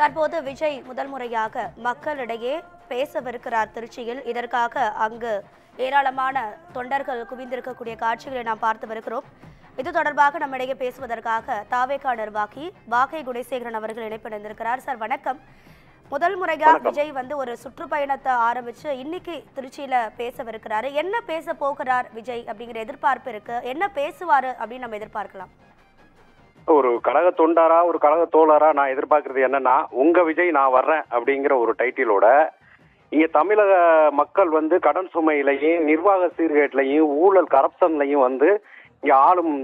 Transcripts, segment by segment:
தற்போது விஜய் முதல் முறையாக மக்களிடையே பேசவிருக்கிறார் திருச்சியில். இதற்காக அங்கு ஏராளமான தொண்டர்கள் குவிந்திருக்கக்கூடிய காட்சிகளை நாம் பார்த்து வருகிறோம். இது தொடர்பாக நம்மிடையே பேசுவதற்காக தாவேகா நிர்வாகி வாகை குணசேகரன் அவர்கள் இணைப்பிருந்திருக்கிறார். சார் வணக்கம். முதல் முறையா விஜய் ஒரு சுற்றுப்பயணத்தை ஆரம்பிச்சு இன்னைக்கு திருச்சியில பேசவிருக்கிறாரு. என்ன பேச போகிறார் விஜய் அப்படிங்கிற எதிர்பார்ப்பு இருக்கு. என்ன பேசுவாரு அப்படின்னு நம்ம எதிர்பார்க்கலாம்? ஒரு கழக தொண்டாரா ஒரு கழக தோழரா நான் எதிர்பார்க்கறது என்னன்னா, உங்க விஜய் நான் வர்றேன் அப்படிங்கிற ஒரு டைட்டிலோட இங்க தமிழக மக்கள் கடன் சுமையிலையும் நிர்வாக சீர்கேட்டிலையும் ஊழல் கரப்ஷன்லையும் இங்க ஆளும்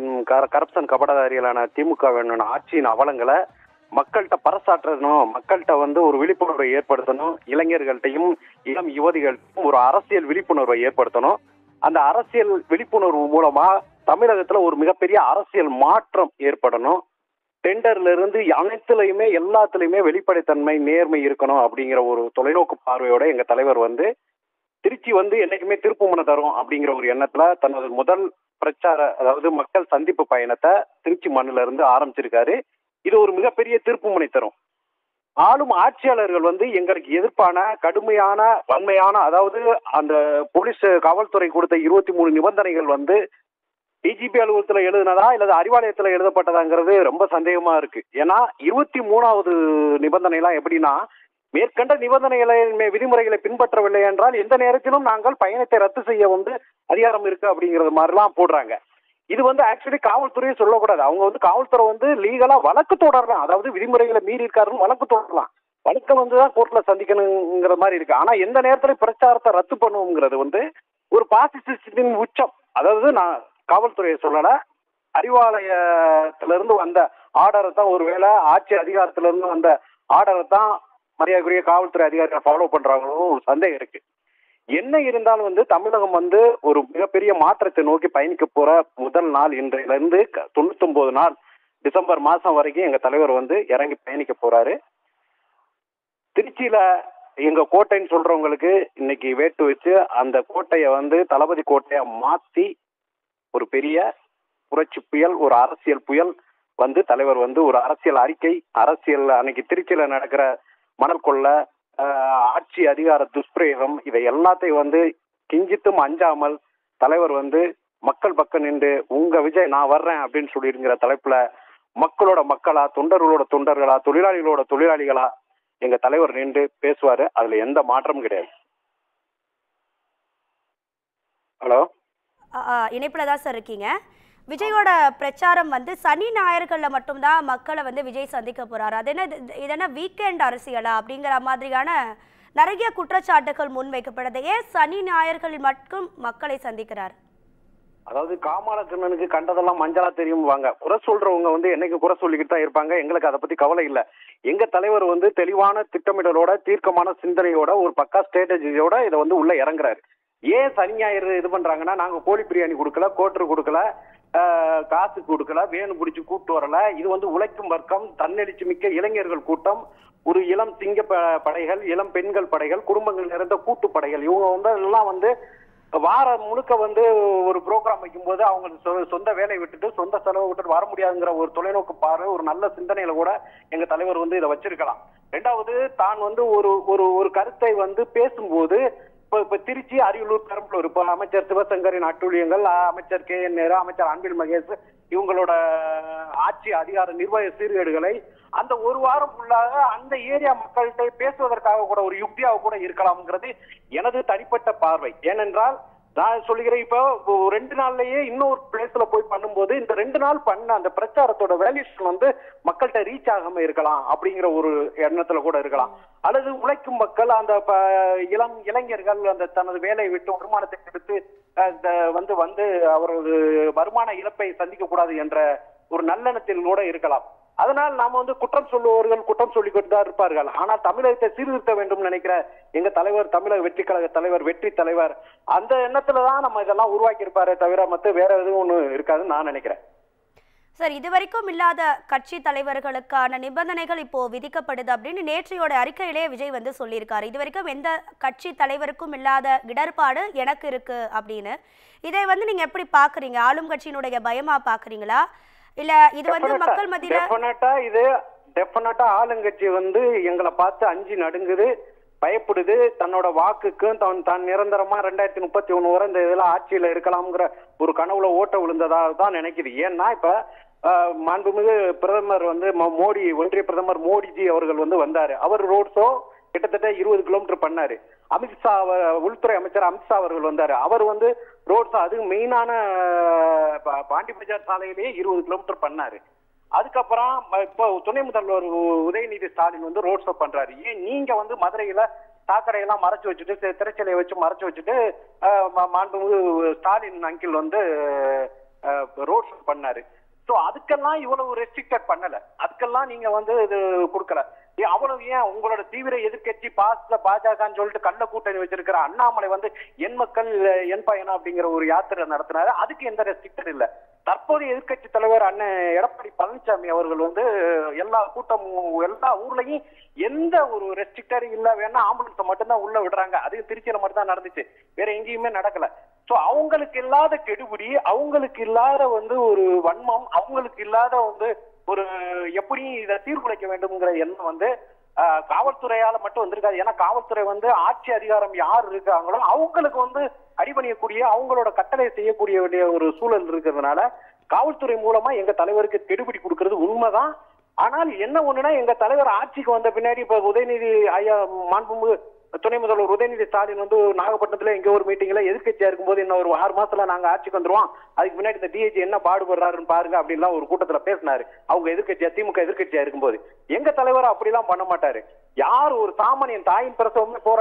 கரப்ஷன் கபடதாரிகளான திமுக வேணும் ஆட்சியின் அவலங்களை மக்கள்கிட்ட பறைசாற்றணும், மக்கள்கிட்ட ஒரு விழிப்புணர்வை ஏற்படுத்தணும், இளைஞர்கள்ட்டையும் இளம் யுவதிகள்ட்டையும் ஒரு அரசியல் விழிப்புணர்வை ஏற்படுத்தணும். அந்த அரசியல் விழிப்புணர்வு மூலமா தமிழகத்துல ஒரு மிகப்பெரிய அரசியல் மாற்றம் ஏற்படணும். டெண்டர்ல இருந்து அனைத்துலயுமே எல்லாத்துலயுமே வெளிப்படைத்தன்மை நேர்மை இருக்கணும் அப்படிங்கிற ஒரு தொலைநோக்கு பார்வையோட எங்க தலைவர் திருச்சி என்னைக்குமே திருப்புமுனை தரும் அப்படிங்கிற ஒரு எண்ணத்துல தனது முதல் பிரச்சார அதாவது மக்கள் சந்திப்பு பயணத்தை திருச்சி மண்ணுல இருந்து ஆரம்பிச்சிருக்காரு. இது ஒரு மிகப்பெரிய திருப்புமுனை தரும். ஆளும் ஆட்சியாளர்கள் எங்களுக்கு எதிர்ப்பான கடுமையான வன்மையான அதாவது அந்த போலீஸ் காவல்துறை கொடுத்த 23 நிபந்தனைகள் டிஜிபி அலுவலகத்துல எழுதுனதா இல்லது அறிவாலயத்துல எழுதப்பட்டதாங்கிறது ரொம்ப சந்தேகமா இருக்கு. ஏன்னா 23வது நிபந்தனை எல்லாம் எப்படின்னா, மேற்கண்ட நிபந்தனைகளை விதிமுறைகளை பின்பற்றவில்லை என்றால் எந்த நேரத்திலும் நாங்கள் பயணத்தை ரத்து செய்ய அதிகாரம் இருக்கு அப்படிங்கறது மாதிரிலாம் போடுறாங்க. இது ஆக்சுவலி காவல்துறையை சொல்லக்கூடாது. அவங்க காவல்துறை லீகலா வழக்கு தொடரலாம். அதாவது விதிமுறைகளை மீறி இருக்காருன்னு வழக்கு தொடரலாம். வழக்கை தான் கோர்ட்ல சந்திக்கணுங்கிற மாதிரி இருக்கு. ஆனா எந்த நேரத்துல பிரச்சாரத்தை ரத்து பண்ணுவோங்கிறது ஒரு பாசிசத்தின் உச்சம். அதாவது நான் காவல்துறையை சொல்லல, அறிவாலயத்திலிருந்து வந்த ஆர்டரை தான் ஒருவேளை ஆட்சி அதிகாரத்திலிருந்து வந்த ஆர்டரை தான் மரியாதைக்குரிய காவல்துறை அதிகாரிகள் ஃபாலோ பண்றாங்களோ ஒரு சந்தேகம் இருக்கு. என்ன இருந்தாலும் தமிழகம் ஒரு மிகப்பெரிய மாற்றத்தை நோக்கி பயணிக்க போற முதல் நாள் இன்றையில இருந்து 99 நாள் டிசம்பர் மாசம் வரைக்கும் எங்க தலைவர் இறங்கி பயணிக்க போறாரு. திருச்சியில எங்க கோட்டைன்னு சொல்றவங்களுக்கு இன்னைக்கு வேட்டு வச்சு அந்த கோட்டையை தளபதி கோட்டையை மாத்தி ஒரு பெரிய புரட்சி புயல், ஒரு அரசியல் புயல் தலைவர் ஒரு அரசியல் அறிக்கை, அரசியல் அன்னைக்கு திருச்சியில நடக்கிற மணல் கொள்ள, ஆட்சி அதிகார துஷ்பிரயோகம், இதை எல்லாத்தையும் கிஞ்சித்தும் அஞ்சாமல் தலைவர் மக்கள் பக்கம் நின்று உங்க விஜய் நான் வர்றேன் அப்படின்னு சொல்லிருங்கிற தலைப்புல மக்களோட மக்களா, தொண்டர்களோட தொண்டர்களா, தொழிலாளிகளோட தொழிலாளிகளா எங்க தலைவர் நின்று பேசுவாரு. அதுல எந்த மாற்றமும் கிடையாது. ஹலோ, இணைப்புல தான் சார் இருக்கீங்க. விஜயோட பிரச்சாரம் சனி ஞாயிறுகள்ல மட்டும்தான் மக்களை விஜய் சந்திக்க போறாரு. அது என்ன இதென்ன வீக்கெண்ட் அரசியலா அப்படிங்கிற மாதிரியான நிறைய குற்றச்சாட்டுகள் முன்வைக்கப்படுது. ஏன் சனி ஞாயிறுகளில் மட்டும் மக்களை சந்திக்கிறார்? அதாவது காமாலக்கண்ணனுக்கு கண்டதெல்லாம் மஞ்சளா தெரியும் வாங்க. குறை சொல்றவங்க என்னைக்கு குறை சொல்லிக்கிட்டு தான் இருப்பாங்க. எங்களுக்கு அதை பத்தி கவலை இல்லை. எங்க தலைவர் தெளிவான திட்டமிடலோட, தீர்க்கமான சிந்தனையோட, ஒரு பக்கா ஸ்ட்ராட்டஜியோட இதை உள்ள இறங்குறாரு. ஏன் சனி ஞாயிறு இது பண்றாங்கன்னா, நாங்க கோழி பிரியாணி கொடுக்கல, கோட்டர் கொடுக்கல, காசு கொடுக்கல, வேணு பிடிச்சு கூப்பிட்டு வரல. இது உழைக்கும் வர்க்கம், தன்னெழுச்சி மிக்க இளைஞர்கள் கூட்டம், ஒரு இளம் சிங்க படைகள், இளம் பெண்கள் படைகள், குடும்பங்கள் நிறைந்த கூட்டு படைகள், இவங்க எல்லாம் வாரம் முழுக்க ஒரு ப்ரோக்ராம் வைக்கும் போது அவங்க சொந்த வேலையை விட்டுட்டு சொந்த செலவை விட்டுட்டு வர முடியாதுங்கிற ஒரு தொலைநோக்கு பார்வை, ஒரு நல்ல சிந்தனையில கூட எங்க தலைவர் இதை வச்சிருக்கலாம். ரெண்டாவது, தான் ஒரு ஒரு கருத்தை பேசும்போது இப்ப திருச்சி, அரியலூர், பெரம்பலூர், இப்ப அமைச்சர் சிவசங்கரின் அட்டூழியங்கள், அமைச்சர் KN நேரு, அமைச்சர் அன்பில் மகேஷ் இவங்களோட ஆட்சி அதிகார நிர்வாக சீர்கேடுகளை அந்த ஒரு வாரம் உள்ளாக அந்த ஏரியா மக்கள்கிட்ட பேசுவதற்காக கூட ஒரு யுக்தியாக கூட இருக்கலாம்ங்கிறது எனது தனிப்பட்ட பார்வை. ஏனென்றால் நான் சொல்லுகிறேன், இப்போ 2 நாள்லயே இன்னொரு பிளேஸ்ல போய் பண்ணும்போது இந்த 2 நாள் பண்ண அந்த பிரச்சாரத்தோட வேல்யூஷன் மக்கள்கிட்ட ரீச் ஆகாம இருக்கலாம் அப்படிங்கிற ஒரு எண்ணத்துல கூட இருக்கலாம். அல்லது உழைக்கும் மக்கள், அந்த இளைஞர்கள் அந்த தனது வேலையை விட்டு வருமானத்தை எடுத்து அவரது வருமான இழப்பை சந்திக்க கூடாது என்ற ஒரு நல்லெண்ணத்தில் கூட இருக்கலாம். அதனால் நாம குற்றம் சொல்லுவவர்கள் குற்றம் சொல்லிக்கொண்டு தான் இருப்பார்கள். ஆனால் தமிழகத்தை சீர்திருத்த வேண்டும் நினைக்கிற எங்க தலைவர், தமிழக வெற்றி கழக தலைவர், வெற்றி தலைவர், அந்த எண்ணத்துலதான் நம்ம இதெல்லாம் உருவாக்கி இருப்பாரே தவிர மத்த வேற எதுவும் ஒண்ணு இருக்காதுன்னு நான் நினைக்கிறேன். சார், இதுவரைக்கும் இல்லாத கட்சி தலைவர்களுக்கான நிபந்தனைகள் இப்போ விதிக்கப்படுது அப்படின்னு நேற்றையோட அறிக்கையிலே விஜய் சொல்லியிருக்காரு. இதுவரைக்கும் எந்த கட்சி தலைவருக்கும் இல்லாத இடர்பாடு எனக்கு இருக்கு அப்படின்னு. இதை நீங்க எப்படி பாக்குறீங்க? ஆளும் கட்சியினுடைய பயமா பாக்குறீங்களா, இல்ல இது மக்கள் மத்தியில இது டெஃபினட்டா ஆளுங்கட்சி வந்து எங்களை பார்த்து அஞ்சு நடுங்குது, பயப்படுது. தன்னோட வாக்குக்கும் தான் நிரந்தரமா 2031 வரை இந்த இதெல்லாம் ஆட்சியில இருக்கலாம்ங்கிற ஒரு கனவுல ஓட்ட விழுந்ததாக தான் நினைக்குது. ஏன்னா இப்ப மாண்புமிகு பிரதமர் வந்து ஒன்றிய பிரதமர் மோடிஜி அவர்கள் வந்து வந்தாரு. அவர் ரோட் ஷோ கிட்டத்தட்ட 20 கிலோமீட்டர் பண்ணாரு. அமித்ஷா உள்துறை அமைச்சர் அமித்ஷா அவர்கள் வந்தாரு. அவர் வந்து ரோட் ஷோ அது மெயினான பாண்டி பஜார் சாலையிலேயே 20 கிலோமீட்டர் பண்ணாரு. அதுக்கப்புறம் இப்போ துணை முதல்வர் உதயநிதி ஸ்டாலின் வந்து ரோட் ஷோ பண்றாரு. ஏன் நீங்க வந்து மதுரையில சாக்கடையெல்லாம் மறைச்சு வச்சுட்டு திரைச்சலையை வச்சு மறைச்சு வச்சுட்டு மாண்புமிகு ஸ்டாலின் அங்கிள் வந்து ரோட் ஷோ பண்ணாரு. சோ அதுக்கெல்லாம் இவ்வளவு ரெஸ்ட்ரிக்டட் பண்ணல, அதுக்கெல்லாம் நீங்க வந்து இது கொடுக்கல. அவ்வளவு ஏன் உங்களோட தீவிர எதிர்கட்சி பாஜகன்னு சொல்லிட்டு கள்ள கூட்டணி வச்சிருக்கிற அண்ணாமலை வந்து என் மக்கள் என் பயணம் அப்படிங்கிற ஒரு யாத்திரை நடத்தினாரு. அதுக்கு எந்த ரெஸ்ட்ரிக்டட் இல்ல. தற்போதைய எதிர்கட்சி தலைவர் அண்ணன் எடப்பாடி பழனிசாமி அவர்கள் வந்து எல்லா ஊர்லயும் எந்த ஒரு ரெஸ்ட்ரிக்டரும் இல்ல, வேணா ஆம்புலன்ஸை மட்டும்தான் உள்ள விடுறாங்க. அது திருச்சியில மட்டும் தான் நடந்துச்சு, வேற எங்கேயுமே நடக்கல. சோ அவங்களுக்கு இல்லாத கெடுபிடி, அவங்களுக்கு இல்லாத வந்து ஒரு வன்மம், அவங்களுக்கு இல்லாத வந்து ஒரு எப்படி இதை சீர்குலைக்க வேண்டும்ங்கிற எண்ணம் வந்து காவல்துறையால மட்டும் வந்திருக்காது. ஏன்னா காவல்துறை வந்து ஆட்சி அதிகாரம் யார் இருக்காங்களோ அவங்களுக்கு வந்து அடிபணியக்கூடிய, அவங்களோட கட்டளை செய்யக்கூடிய வேண்டிய ஒரு சூழல் இருக்கிறதுனால காவல்துறை மூலமா எங்க தலைவருக்கு கெடுபிடி கொடுக்கறது உண்மைதான். ஆனால் என்ன ஒண்ணுன்னா, எங்க தலைவர் ஆட்சிக்கு வந்த பின்னாடி இப்ப உதயநிதி ஐயா மாண்புமிகு துணை முதல்வர் உதயநிதி ஸ்டாலின் வந்து நாகப்பட்டினத்துல எங்க ஒரு மீட்டிங்ல எதிர்கட்சியா இருக்கும்போது இன்னும் ஒரு 6 மாசத்துல நாங்க ஆட்சிக்கு வந்துருவோம், அதுக்கு முன்னாடி இந்த டிஐஜி என்ன பாடுபடுறாருன்னு பாருங்க அப்படின்லாம் ஒரு கூட்டத்துல பேசினாரு. அவங்க எதிர்கட்சியா திமுக எதிர்கட்சியா இருக்கும்போது எங்க தலைவர் அப்படிலாம் பண்ண மாட்டாரு. யார் ஒரு சாமானியன் தாயின் பிரசவமே போற